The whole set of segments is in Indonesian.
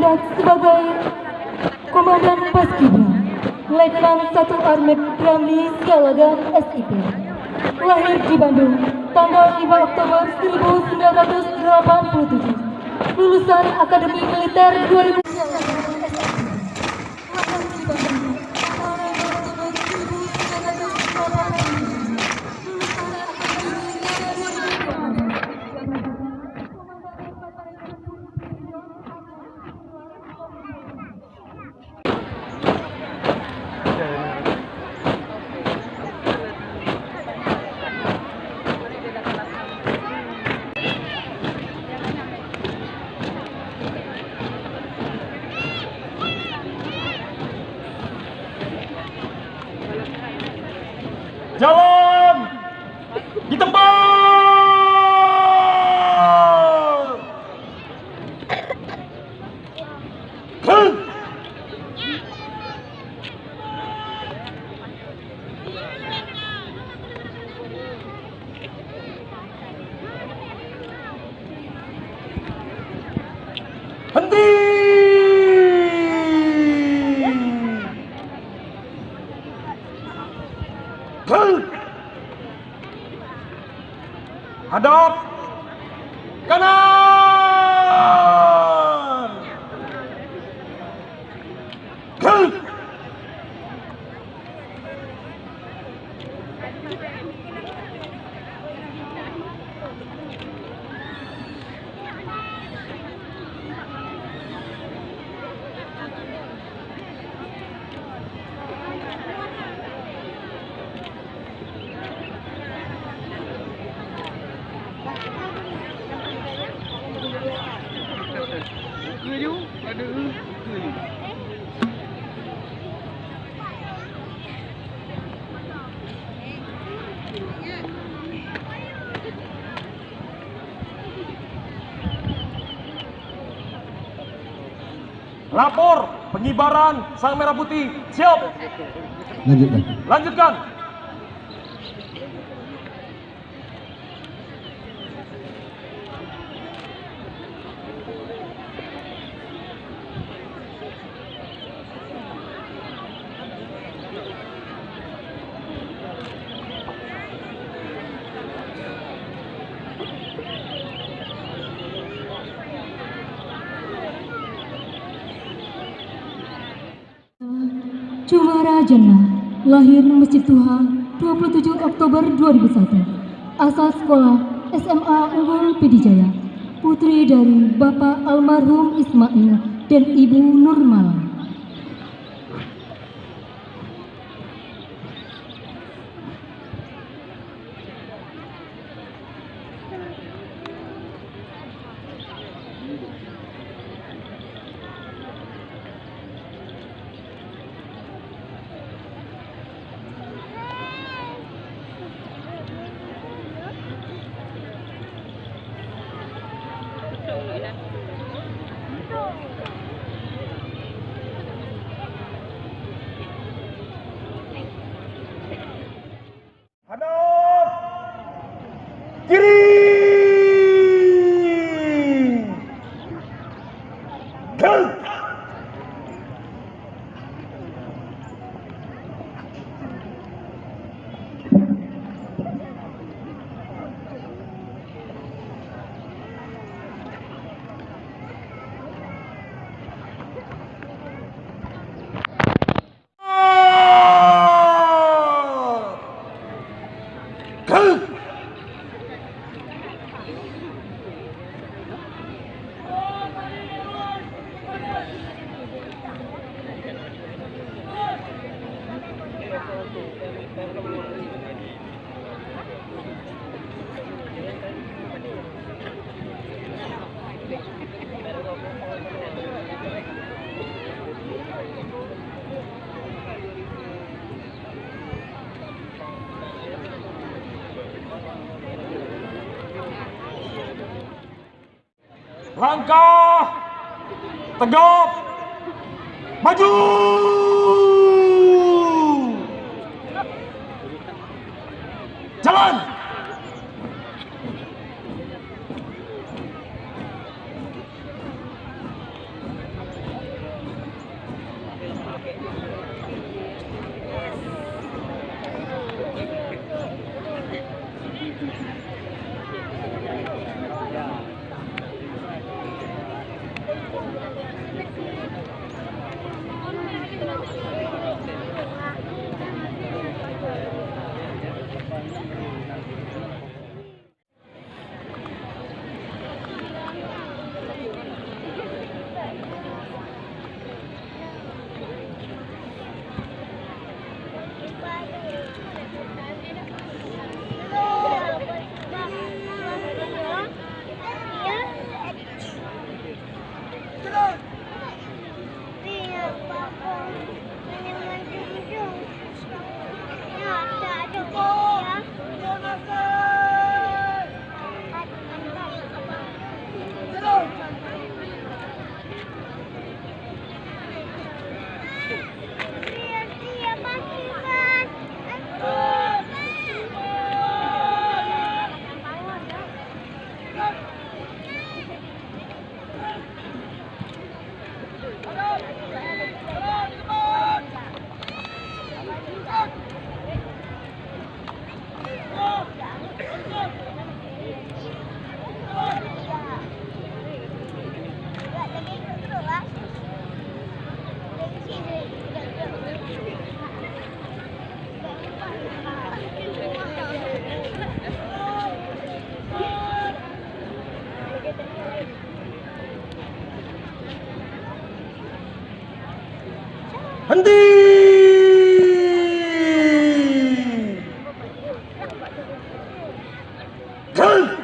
diangkat sebagai Komandan Paskibra Letnan 1 Armet Ramli Sialagan SIP. Lahir di Bandung tanggal 5 Oktober 1987. Lulusan Akademi Militer 2000. Jalan di tempat. Henti. Hadap kanan. Lapor pengibaran sang merah putih. Siap. Lanjutkan. Cumara Jannah, lahir Masjid Tuhan 27 Oktober 2001. Asal sekolah SMA Unggul Pidijaya. Putri dari Bapak almarhum Ismail dan Ibu Nurmala. Hadap kiri. Langkah tegap, maju. Jalan. Henti! Jalan!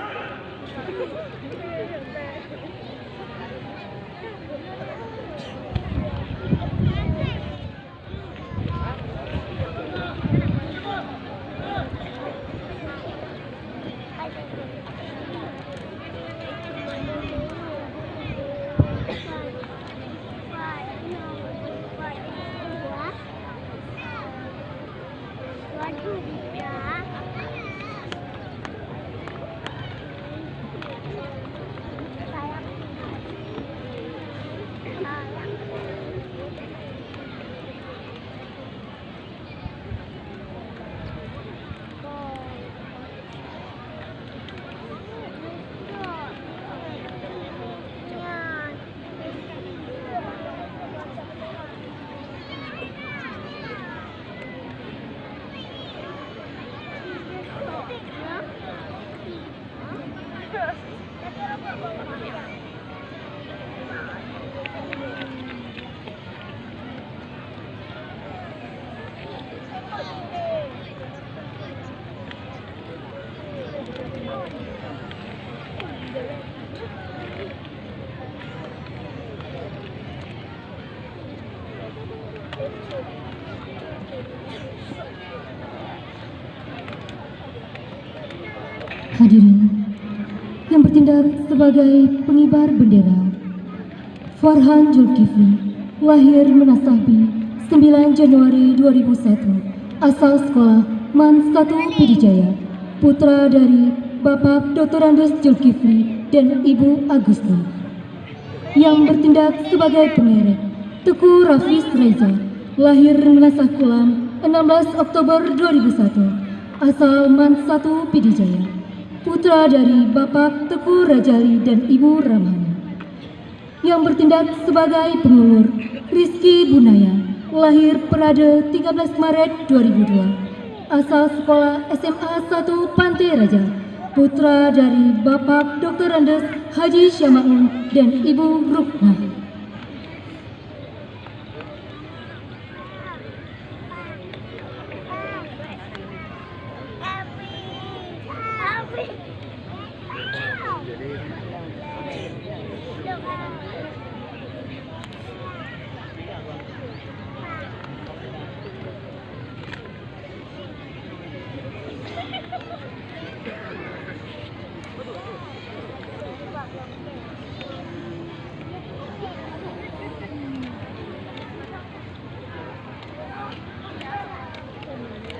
Hadirin yang bertindak sebagai pengibar bendera, Farhan Zulkifli, lahir Menasahbi 9 Januari 2001, asal sekolah MAN 1 Pidijaya, putra dari Bapak Dr. Andes Zulkifli dan Ibu Agusti. Yang bertindak sebagai pengerek, Teguh Rafiz Reza, lahir Menasah Kulam 16 Oktober 2001, asal MAN 1 Pidijaya, putra dari Bapak Teguh Rajali dan Ibu Ramani. Yang bertindak sebagai pengurus, Rizky Bunaya, lahir Perade 13 Maret 2002, asal sekolah SMA 1 Pantai Raja, putra dari Bapak Dr. Andes Haji Syamaun dan Ibu Ruknah.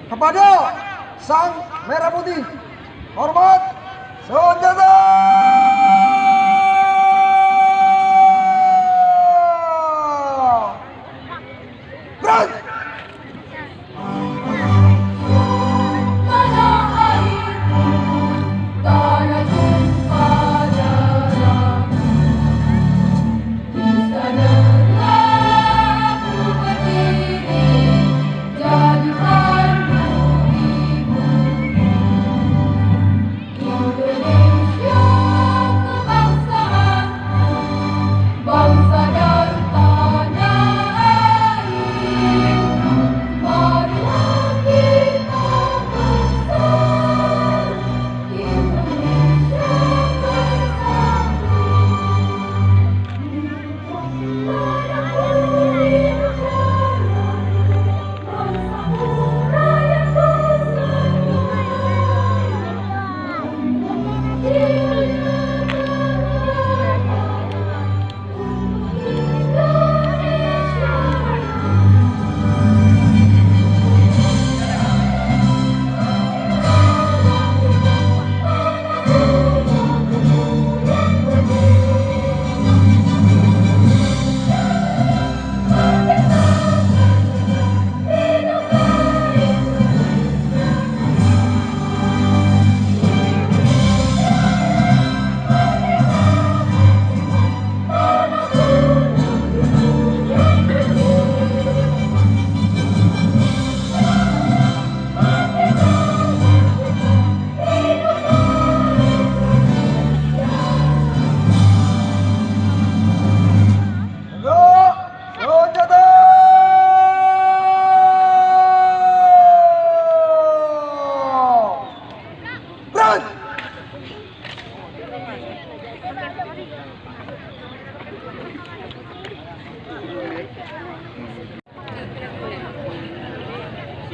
Kepada Sang Merah Putih, hormat senjata. Berat. Indonesia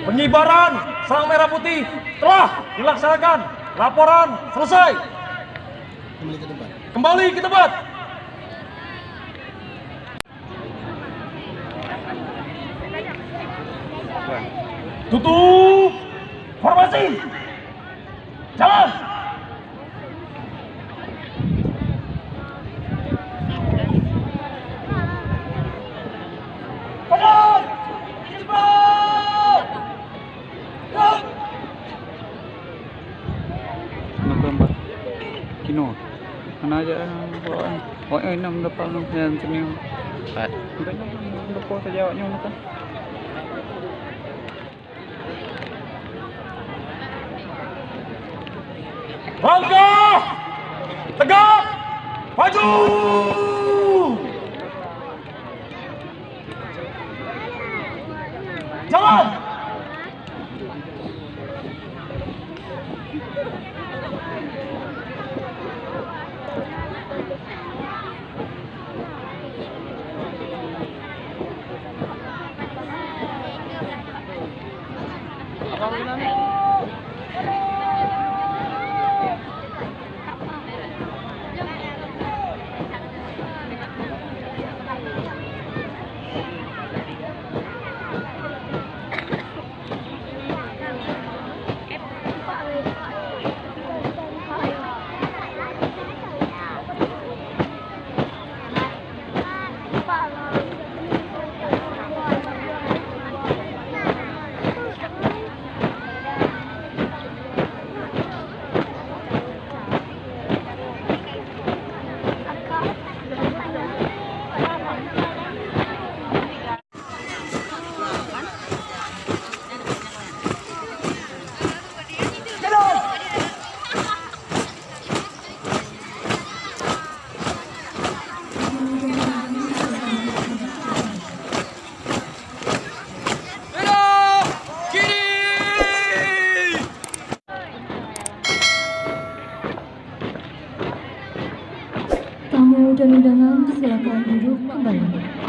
Pengibaran sang merah putih telah dilaksanakan. Laporan selesai. Kembali ke tempat. Tutup formasi. Jalan. Padang. Cepat. Gerak. Nagambak kino ano aja bawaan oh enam dapat nang yan sini at dapat sa Jawa nyo nata Langkah tegak maju. Jalan. Tamu dan undangan disilakan duduk kembali.